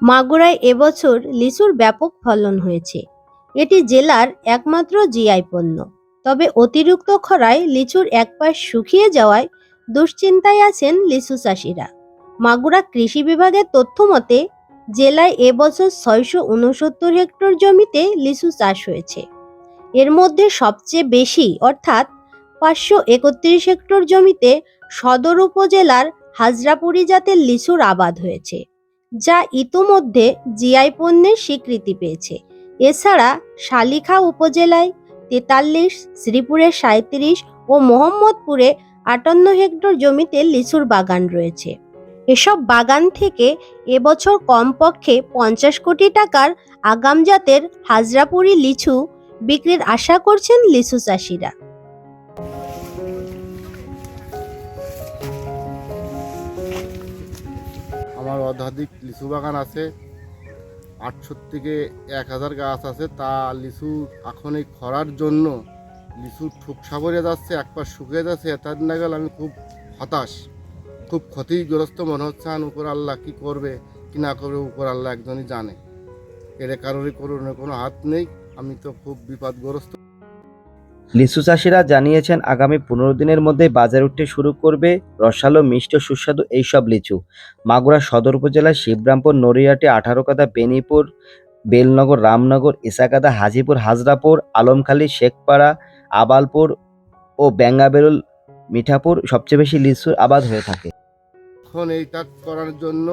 মাগুরায় এবছর লিচুর ব্যাপক ফলন হয়েছে। এটি জেলার একমাত্র জিআই পণ্য। তবে অতিরিক্ত খরায় লিচুর এক পাশ শুকিয়ে যাওয়ায় দুশ্চিন্তায় আছেন লিচু চাষিরা। মাগুরা কৃষি বিভাগের তথ্য মতে জেলায় এবছর ৬৬৯ হেক্টর জমিতে লিচু চাষ হয়েছে। এর মধ্যে সবচেয়ে বেশি অর্থাৎ ৫৩১ হেক্টর জমিতে সদর উপজেলার হাজরাপুরি জাতের লিচুর আবাদ হয়েছে, যা ইতোমধ্যে জিআই পণ্যের স্বীকৃতি পেয়েছে। এছাড়া শালিখা উপজেলায় ৪৩, শ্রীপুরে ৩৭ ও মোহাম্মদপুরে ৫৮ হেক্টর জমিতে লিচুর বাগান রয়েছে। এসব বাগান থেকে এবছর কমপক্ষে ৫০ কোটি টাকার আগাম জাতের হাজরাপুরি লিচু বিক্রির আশা করছেন লিচু চাষিরা। আমার অর্ধাধিক লিচু বাগান আছে, ৮০০ থেকে ১,০০০ গাছ আছে। তা লিচু এখন এই খরার জন্য লিচু ঠুকসা পড়ে যাচ্ছে, এক পাশ শুকিয়ে যাচ্ছে। এটার না গেলে আমি খুব হতাশ, খুব ক্ষতিগ্রস্ত মনে হচ্ছে। উপর আল্লাহ কী করবে কি না করবে উপর আল্লাহ একজনই জানে। এর কারোরই কোনো হাত নেই। আমি তো খুব বিপদগ্রস্ত। লিচু চাষিরা জানিয়েছেন আগামী ১৫ দিনের মধ্যেই বাজারে উঠতে শুরু করবে রসালো, মিষ্টি ও সুস্বাদু এইসব লিচু। মাগুরা সদর উপজেলার শিবরামপুর, নড়িয়াটি, ১৮কাদা, বেনিপুর, বেলনগর, রামনগর, ইসাকাদা, হাজিপুর, হাজরাপুর, আলমখালী, শেখপাড়া, আবালপুর ও বেঙ্গাবেরুল, মিঠাপুর সবচেয়ে বেশি লিচুর আবাদ হয়ে থাকে। এখন এই কাজ করার জন্য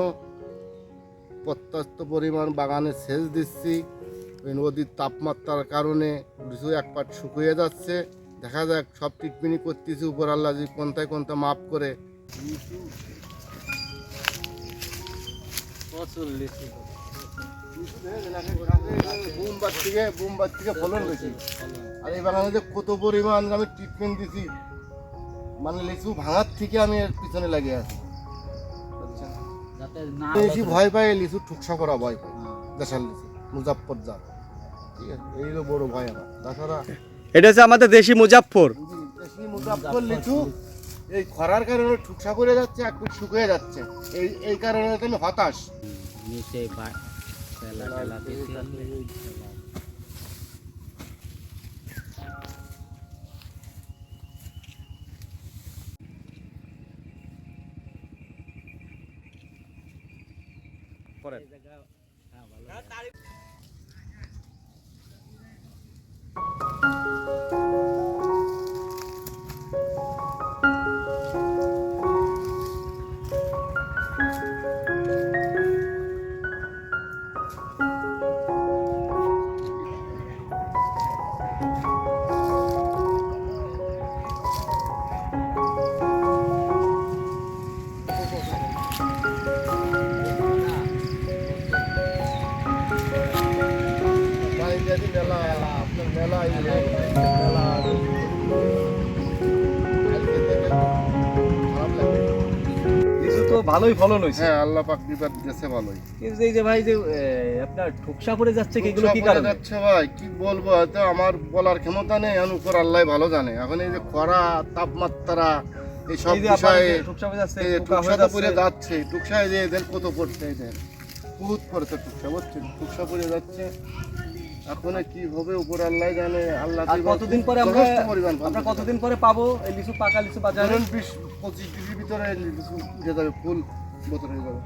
পর্যাপ্ত পরিমাণ বাগানে সেচ দিচ্ছি। ওই নদীর তাপমাত্রার কারণে লিচু এক পাট শুকিয়ে যাচ্ছে। দেখা যাক, সব ট্রিটমেন্টই করতেছি। উপর আল্লাহ যদি কোনটা মাফ করে। বোমবার থেকে ফলন বেশি। আর এই বাগানে যে কত পরিমাণ আমি ট্রিটমেন্ট দিছি, মানে লিচু ভাঙার থেকে আমি এর পিছনে লাগিয়ে আছি। বেশি ভয় পাই লিচু ঠুকসা করা ভয় পাই। দেশাল লিচু মুজাফফর জাত, ঠিক আছে, এই হলো বড় ভয় আমার। তাছাড়া এটা হচ্ছে আমাদের দেশি মুজাফফর। দেশি মুজাফফর লিচু এই খরার কারণে ঠুকসা করে যাচ্ছে, এক পিঠ শুকিয়ে যাচ্ছে। এই কারণে আমি হতাশ। লিচু তো ভালোই ফলন হয়েছে। হ্যাঁ, আল্লাহ পাক বিপদ দিয়েছে ভালোই। কিন্তু এই যে ভাই যে আপনার ঠুকসা পড়ে যাচ্ছে, এগুলো কি কারণে যাচ্ছে ভাই? কি বলবো, হয়তো আমার বলার ক্ষমতা নেই। এখন উপর আল্লাহ ভালো জানে। এখন এই যে খরা, তাপমাত্রা, এই সব বিষয়ে ঠুকসা পড়ে যাচ্ছে, টুকসা পড়ে যাচ্ছে। টুকসায় যে এদের কত পড়ছে, এদের বহুত পড়ছে টুকসা, বুঝছেন? টুকসা পড়ে যাচ্ছে। এখন কি হবে উপর আল্লাহ জানে। আল্লাহ কতদিন পরে আমরা কতদিন পরে পাবো এই লিচু, পাকা লিচু বাজারে? 20-25 ডিগ্রির ভিতরে লিচু উঠে যাবে, ফুল বোতল হয়ে যাবে।